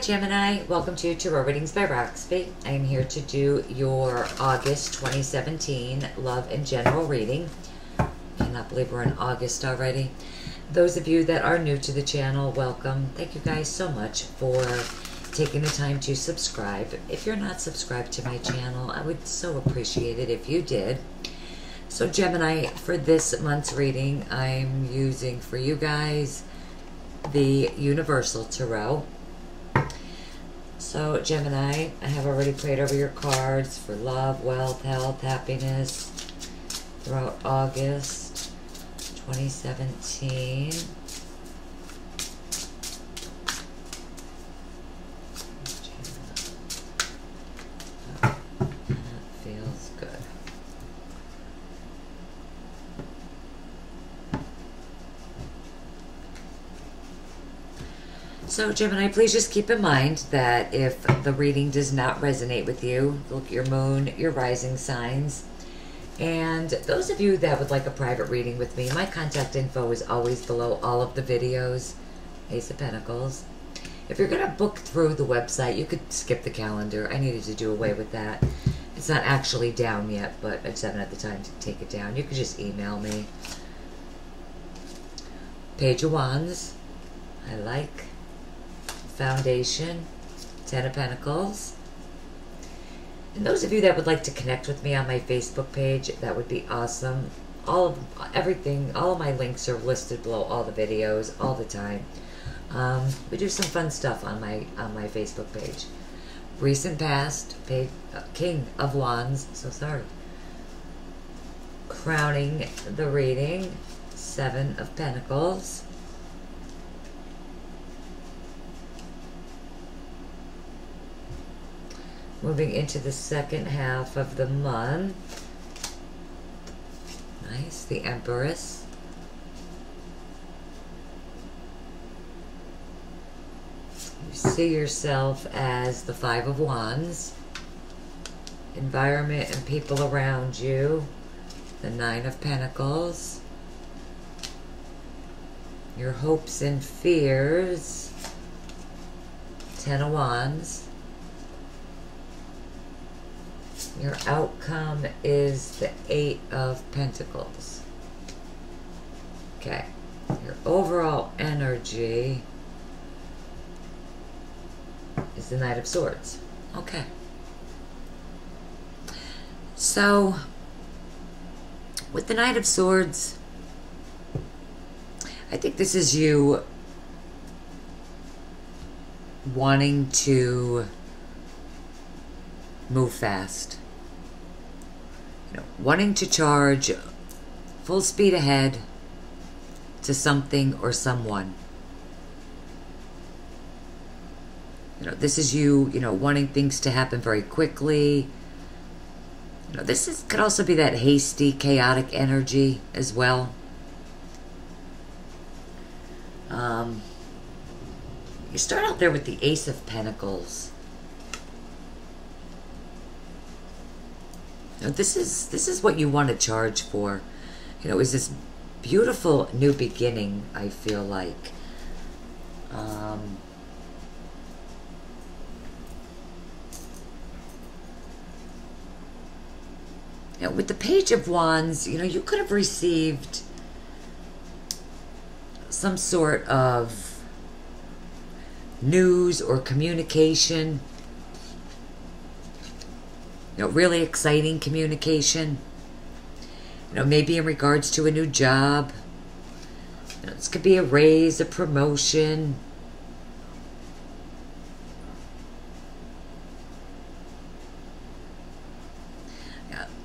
Gemini, welcome to Tarot Readings by Roxby. I am here to do your August 2017 Love and General reading. Cannot believe we're in August already. Those of you that are new to the channel, welcome. Thank you guys so much for taking the time to subscribe. If you're not subscribed to my channel, I would so appreciate it if you did. So Gemini, for this month's reading, I'm using for you guys the Universal Tarot. So Gemini, I have already prayed over your cards for love, wealth, health, happiness throughout August 2017. That feels good. So Gemini, please just keep in mind that if the reading does not resonate with you, look at your moon, your rising signs. And those of you that would like a private reading with me, my contact info is always below all of the videos. Ace of Pentacles. If you're going to book through the website, you could skip the calendar. I needed to do away with that. It's not actually down yet, but I just haven't had the time to take it down. You could just email me. Page of Wands. I like. Foundation, Ten of Pentacles. And those of you that would like to connect with me on my Facebook page, that would be awesome. All of my links are listed below all the videos all the time. We do some fun stuff on my Facebook page. Recent past, King of Wands, so sorry. Crowning the reading, Seven of Pentacles. Moving into the second half of the month. Nice. The Empress. You see yourself as the Five of Wands. Environment and people around you. The Nine of Pentacles. Your hopes and fears. Ten of Wands. Your outcome is the Eight of Pentacles. Okay. Your overall energy is the Knight of Swords. Okay. So, with the Knight of Swords, I think this is you wanting to move fast. Wanting to charge full speed ahead to something or someone. This is you, wanting things to happen very quickly. This could also be that hasty, chaotic energy as well. You start out there with the Ace of Pentacles. This is what you want to charge for. Is this beautiful new beginning, I feel like. With the Page of Wands, you could have received some sort of news or communication. Really exciting communication. Maybe in regards to a new job. This could be a raise, a promotion.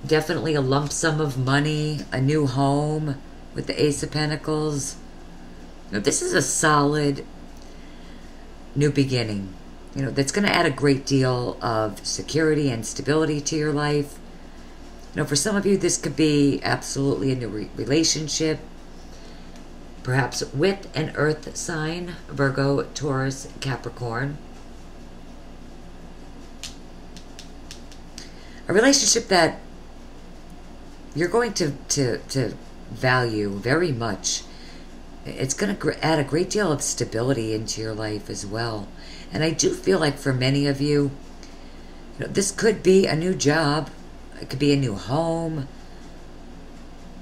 Definitely a lump sum of money, a new home with the Ace of Pentacles. This is a solid new beginning. That's going to add a great deal of security and stability to your life. For some of you, this could be absolutely a new relationship. Perhaps with an earth sign, Virgo, Taurus, Capricorn. A relationship that you're going to value very much It's going to add a great deal of stability into your life as well. And I do feel like for many of you, this could be a new job. It could be a new home.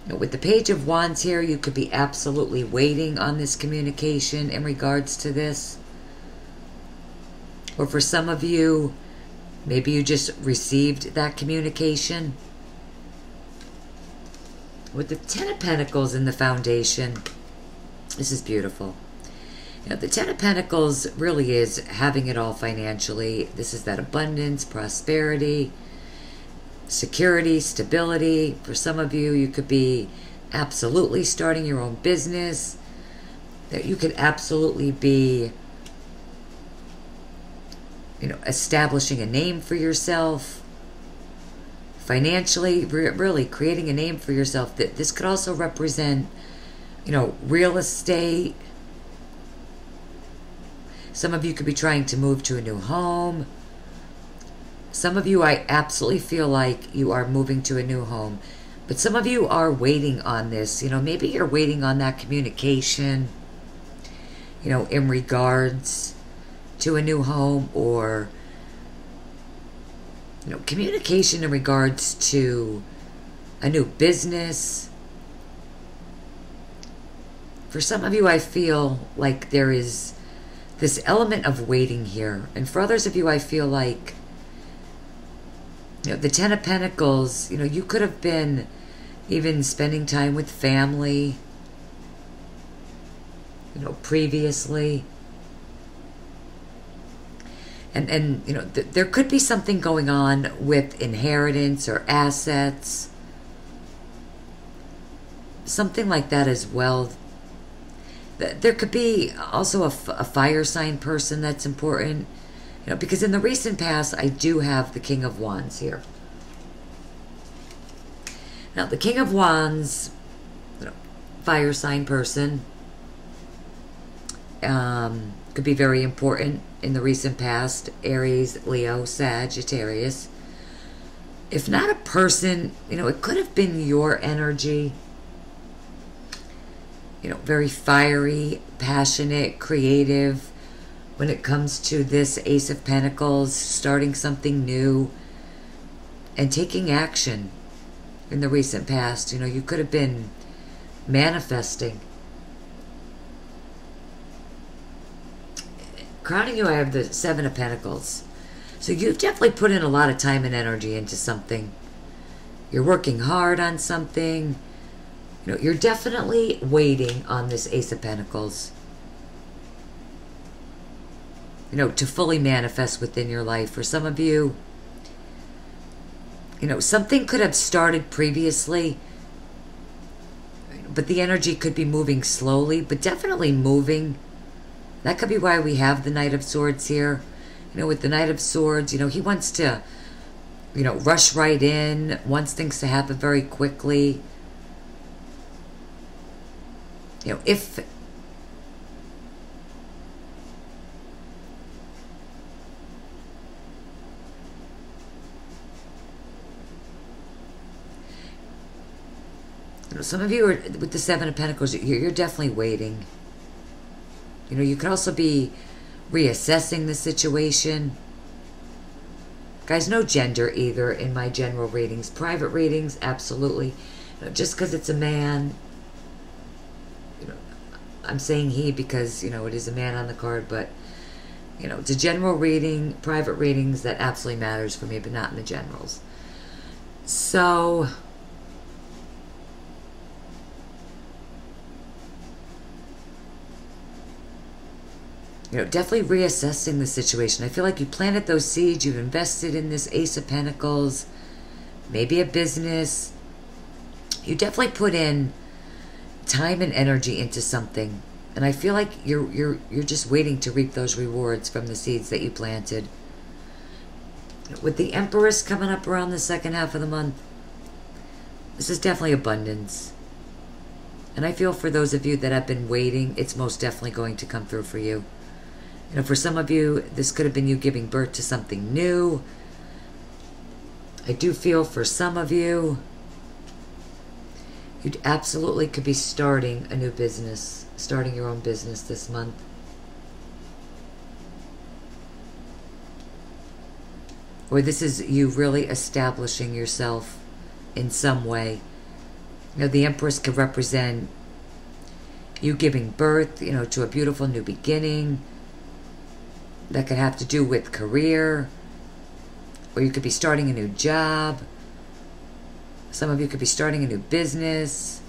With the Page of Wands here, you could be absolutely waiting on this communication in regards to this. Or for some of you, maybe you just received that communication. With the Ten of Pentacles in the foundation, this is beautiful. The Ten of Pentacles really is having it all financially. This is that abundance, prosperity, security, stability. For some of you, you could be absolutely starting your own business. That you could absolutely be, establishing a name for yourself. Financially, really creating a name for yourself. That this could also represent, real estate. Some of you could be trying to move to a new home. Some of you, I absolutely feel like you are moving to a new home. But some of you are waiting on this. Maybe you're waiting on that communication, in regards to a new home, or, communication in regards to a new business. For some of you, I feel like there is this element of waiting here. And for others of you, I feel like, the Ten of Pentacles, you could have been even spending time with family, previously. And there could be something going on with inheritance or assets. Something like that as well. There could be also a fire sign person that's important. Because in the recent past, I do have the King of Wands here. Now, the King of Wands, fire sign person, could be very important in the recent past. Aries, Leo, Sagittarius. If not a person, it could have been your energy. Very fiery, passionate, creative. When it comes to this Ace of Pentacles, starting something new and taking action in the recent past. You could have been manifesting. Crowning you, I have the Seven of Pentacles. So you've definitely put in a lot of time and energy into something. You're working hard on something. You're definitely waiting on this Ace of Pentacles. To fully manifest within your life. For some of you, something could have started previously, but the energy could be moving slowly, but definitely moving. That could be why we have the Knight of Swords here. With the Knight of Swords, he wants to, rush right in, wants things to happen very quickly. If some of you are with the Seven of Pentacles, you're definitely waiting. You could also be reassessing the situation. Guys, no gender either in my general readings. Private readings, absolutely. Just because it's a man, I'm saying he because, it is a man on the card, but, it's a general reading, private readings, that absolutely matters for me, but not in the generals. So, definitely reassessing the situation. I feel like you planted those seeds, you've invested in this Ace of Pentacles, maybe a business. You definitely put in time and energy into something. And I feel like you're just waiting to reap those rewards from the seeds that you planted. With the Empress coming up around the second half of the month, this is definitely abundance. And I feel for those of you that have been waiting, it's most definitely going to come through for you. For some of you, this could have been you giving birth to something new. I do feel for some of you, You absolutely could be starting a new business, starting your own business this month. Or this is you really establishing yourself in some way. You know, the Empress could represent you giving birth, you know, to a beautiful new beginning. That could have to do with career. Or you could be starting a new job. Some of you could be starting a new business.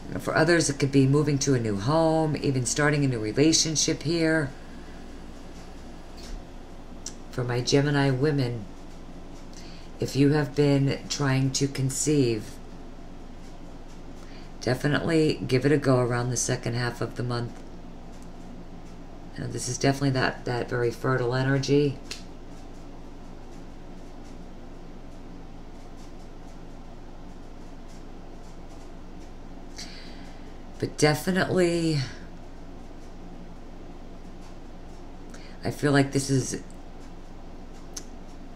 You know, for others, it could be moving to a new home, even starting a new relationship here. For my Gemini women, if you have been trying to conceive, definitely give it a go around the second half of the month. You know, this is definitely that very fertile energy. But definitely, I feel like this is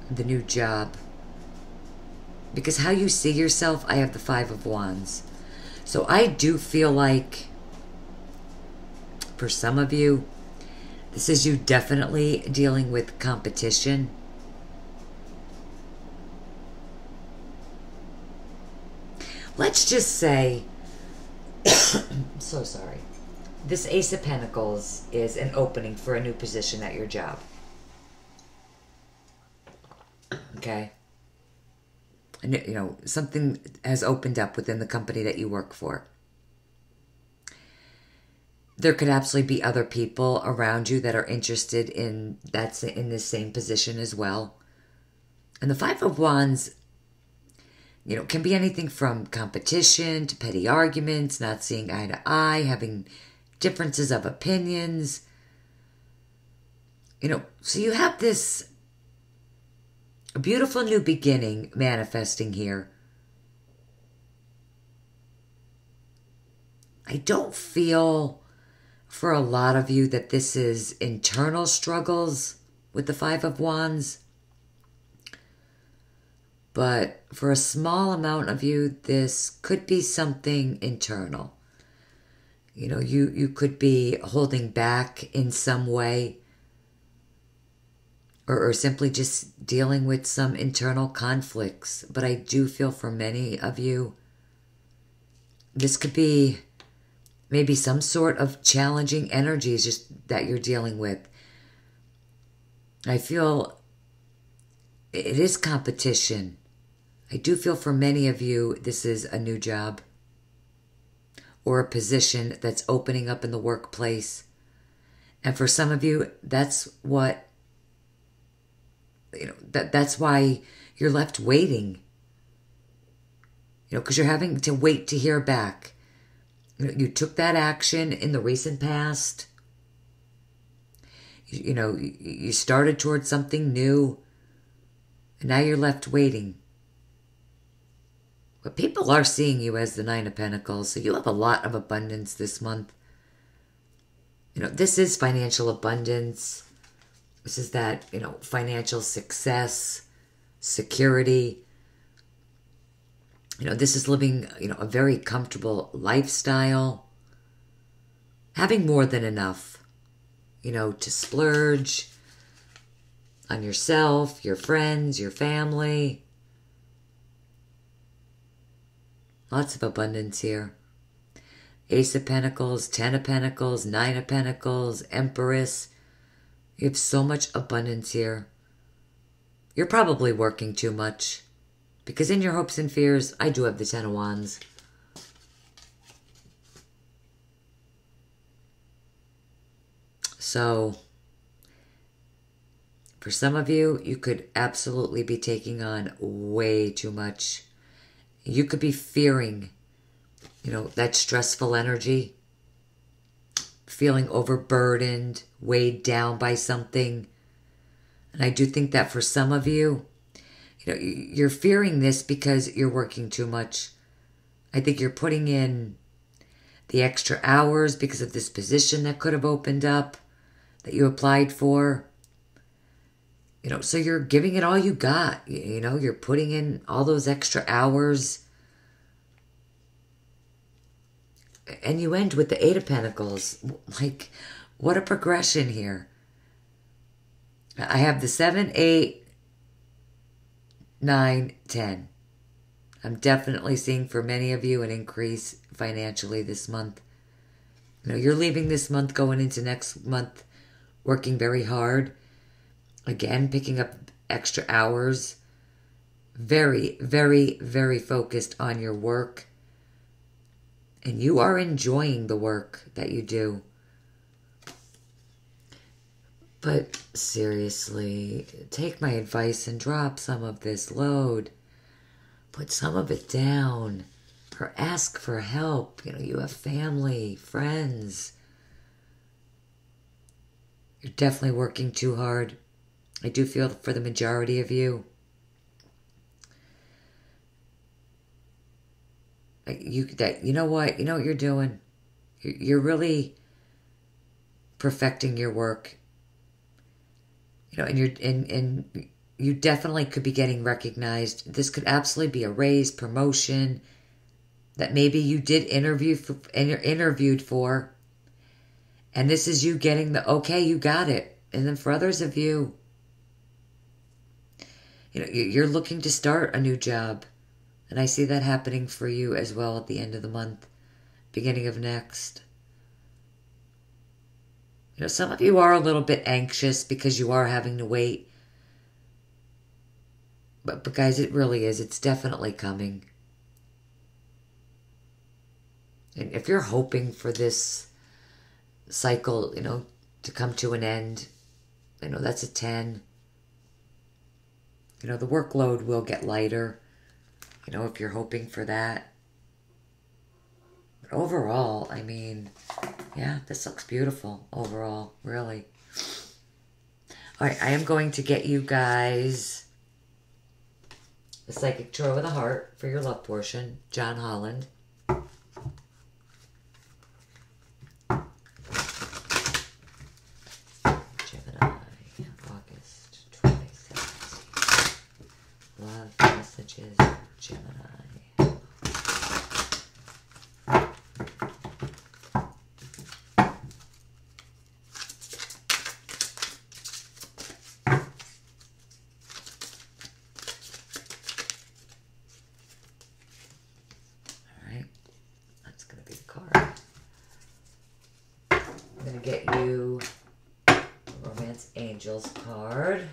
the new job. Because how you see yourself, I have the Five of Wands. So I do feel like, for some of you, this is you definitely dealing with competition. Let's just say, I'm so sorry. This Ace of Pentacles is an opening for a new position at your job. Okay? And, you know, something has opened up within the company that you work for. There could absolutely be other people around you that are interested in this same position as well. And the Five of Wands, you know, can be anything from competition to petty arguments, not seeing eye to eye, having differences of opinions. You know, so you have this beautiful new beginning manifesting here. I don't feel for a lot of you that this is internal struggles with the Five of Wands. But for a small amount of you, this could be something internal. You know, you could be holding back in some way. Or simply just dealing with some internal conflicts. But I do feel for many of you, this could be maybe some sort of challenging energies just that you're dealing with. I feel it is competition. I do feel for many of you, this is a new job or a position that's opening up in the workplace. And for some of you, that's what, you know, that's why you're left waiting. You know, because you're having to wait to hear back. You know, you took that action in the recent past. You know, you started towards something new. And now you're left waiting. But people are seeing you as the Nine of Pentacles, so you have a lot of abundance this month. You know, this is financial abundance. This is that, you know, financial success, security. You know, this is living, you know, a very comfortable lifestyle. Having more than enough, you know, to splurge on yourself, your friends, your family. Lots of abundance here. Ace of Pentacles, Ten of Pentacles, Nine of Pentacles, Empress. You have so much abundance here. You're probably working too much. Because in your hopes and fears, I do have the Ten of Wands. So, for some of you, you could absolutely be taking on way too much. You could be fearing, you know, that stressful energy, feeling overburdened, weighed down by something. And I do think that for some of you, you know, you're fearing this because you're working too much. I think you're putting in the extra hours because of this position that could have opened up that you applied for. You know, so you're giving it all you got. You know, you're putting in all those extra hours. And you end with the Eight of Pentacles. Like, what a progression here. I have the 7, 8, 9, 10. I'm definitely seeing for many of you an increase financially this month. You know, you're leaving this month, going into next month, working very hard. Again, picking up extra hours. Very, very, very focused on your work. And you are enjoying the work that you do. But seriously, take my advice and drop some of this load. Put some of it down. Or ask for help. You know, you have family, friends. You're definitely working too hard. I do feel for the majority of you. You know what you're doing. You're really perfecting your work. You know, and you definitely could be getting recognized. This could absolutely be a raise, promotion that maybe you did interview for, and you're interviewed for. And this is you getting the okay, you got it. And then for others of you, you know, you're looking to start a new job. And I see that happening for you as well at the end of the month, beginning of next. You know, some of you are a little bit anxious because you are having to wait. But guys, it really is. It's definitely coming. And if you're hoping for this cycle, you know, to come to an end, you know, that's a 10. You know, the workload will get lighter. You know, if you're hoping for that. But overall, I mean, yeah, this looks beautiful overall, really. All right, I am going to get you guys the Psychic Tarot of the Heart for your love portion, John Holland. Gemini, August 2017. Love messages, Gemini. Get you a Romance Angels card.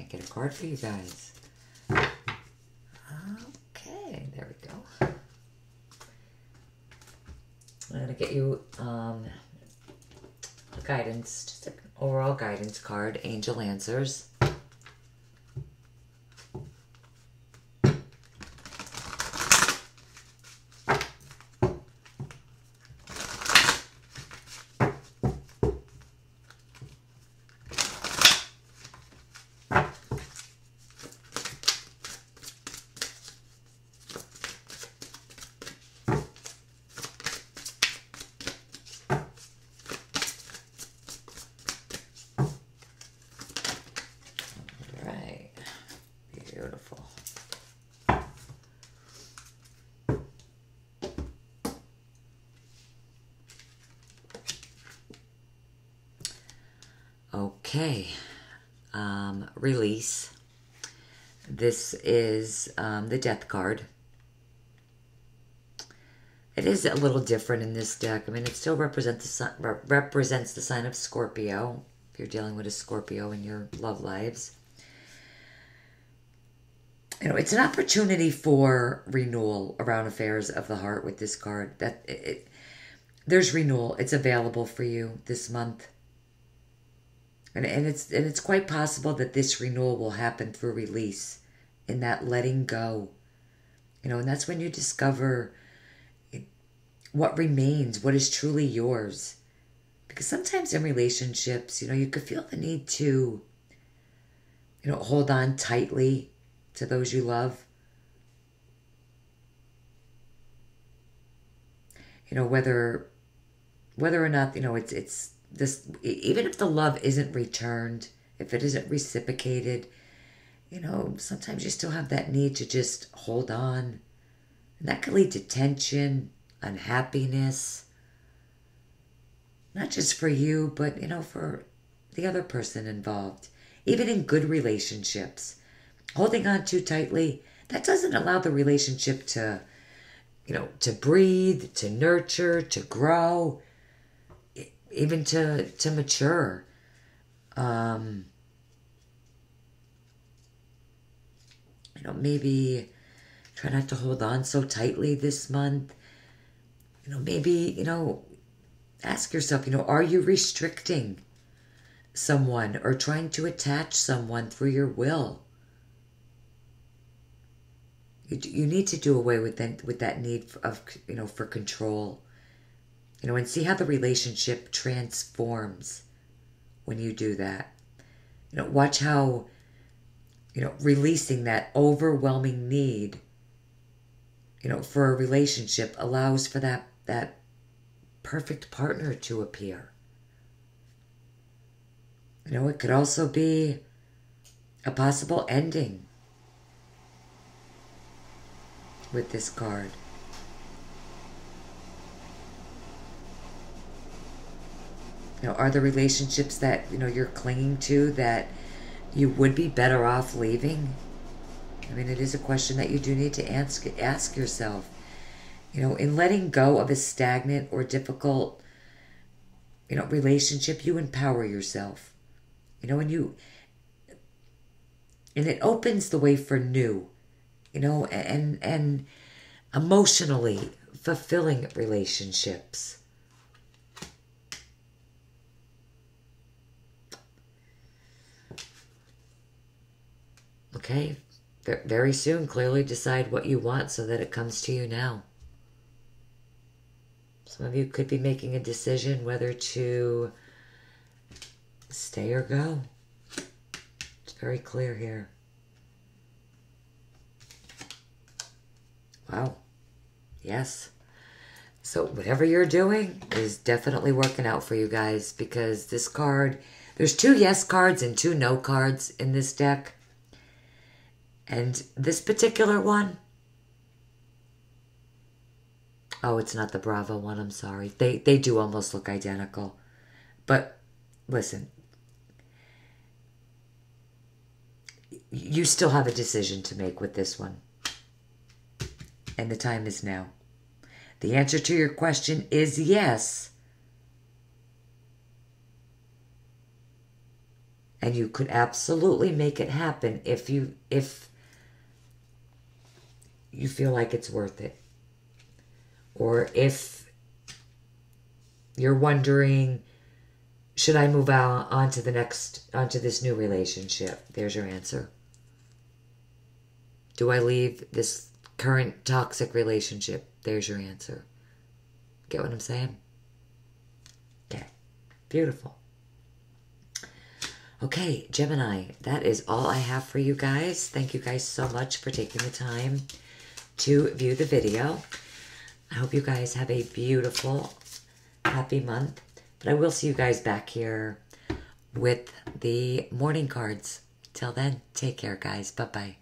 Get a card for you guys. Okay, there we go. I'm going to get you a guidance, just an overall guidance card, Angel Answers. Beautiful. Okay. Release. This is the Death card. It is a little different in this deck. I mean, it still represents the sign of Scorpio, if you're dealing with a Scorpio in your love lives. You know, it's an opportunity for renewal around affairs of the heart with this card. There's renewal. It's available for you this month. And it's quite possible that this renewal will happen through release, in that letting go. You know, and that's when you discover what remains, what is truly yours. Because sometimes in relationships, you could feel the need to, hold on tightly to those you love. Whether or not, it's this, even if the love isn't returned, if it isn't reciprocated, sometimes you still have that need to just hold on. And that can lead to tension, unhappiness, not just for you, but, for the other person involved. Even in good relationships, holding on too tightly, that doesn't allow the relationship to, to breathe, to nurture, to grow, even to mature. Maybe try not to hold on so tightly this month. Maybe, ask yourself, are you restricting someone or trying to attach someone through your will? You need to do away with that need of, for control, and see how the relationship transforms when you do that. Watch how, releasing that overwhelming need, for a relationship allows for that perfect partner to appear. It could also be a possible ending with this card. Are the relationships that, you're clinging to that you would be better off leaving? I mean, it is a question that you do need to ask yourself. In letting go of a stagnant or difficult, relationship, you empower yourself. And it opens the way for new, and emotionally fulfilling relationships. Okay, very soon, clearly decide what you want so that it comes to you now. Some of you could be making a decision whether to stay or go. It's very clear here. Wow. Yes. So whatever you're doing is definitely working out for you guys, because this card, there's 2 yes cards and 2 no cards in this deck. And this particular one, oh, it's not the Bravo one, I'm sorry. They do almost look identical. But listen, you still have a decision to make with this one. And the time is now. The answer to your question is yes. And you could absolutely make it happen if you feel like it's worth it. Or if you're wondering, should I move onto this new relationship? There's your answer. Do I leave this current toxic relationship? There's your answer. Get what I'm saying? Okay. Beautiful. Okay, Gemini, that is all I have for you guys. Thank you guys so much for taking the time to view the video. I hope you guys have a beautiful, happy month. But I will see you guys back here with the morning cards. Till then, take care, guys. Bye-bye.